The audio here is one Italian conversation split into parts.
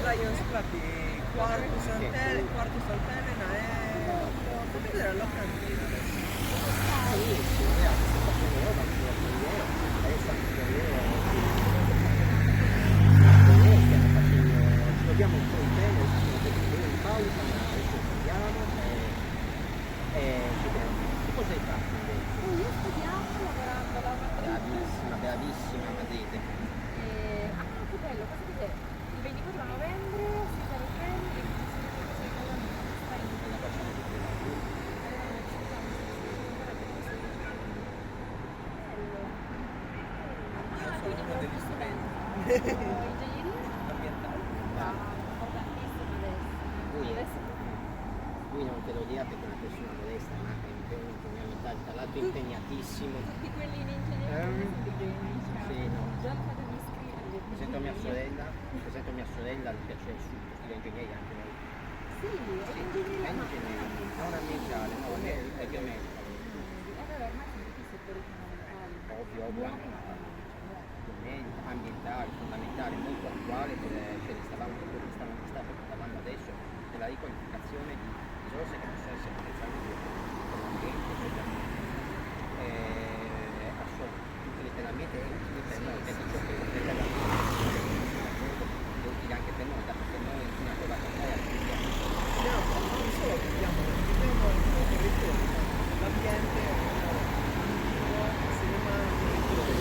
Lions Club di Quarto Sant'Elena, ma è... Come vedere la locandina adesso? Ci vediamo un po' in bene, in pausa, ma adesso studiamo e ci vediamo. Tu cosa hai fatto invece? Io studiavo lavorando alla Bravissima, bravissima Madrid. che bello, cosa vedete? Il 24 novembre si sarà bene e ci sono le cose che la sta in La facciamo tutti là. Io sono uno degli studenti ingegneria? ambientali. Importantissimo adesso. Lui non te lo dirà perché è una persona modesta, ma è impegnamentale, tra l'altro impegnatissimo. Tutti quelli in ingegneria sono dei geni. Sì, no. Già lo fate di iscrivervi. Presento mia sorella, le piace il studia ingegneria anche lei. Sì, è ingegneria. È ingegneria, non ambientale, no, è biomedica. Allora ormai sono tutti i settori fondamentali. Ovvio, anche biomedica, ambientale, fondamentale, molto attuale, ce ne stavamo parlando adesso della riqualificazione di risorse che possono essere potenzialmente per l'ambiente, socialmente, letteralmente è utile per noi, perché ciò che è utile anche per noi, dato che noi una cosa che noi acquisiamo. No, non solo viviamo nel territorio, l'ambiente se rimane un territorio.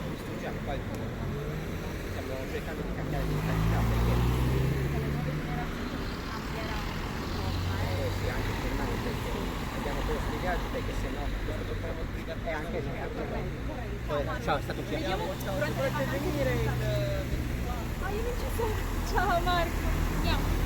Distruggiamo qualcuno, stiamo cercando di cambiare di mentalità perché sì, anche per noi, perché abbiamo quello studiato perché sennò è anche ciao, è stato un piacere. Potete venire il... Ah, io non ci sono. Ciao Marco. Andiamo.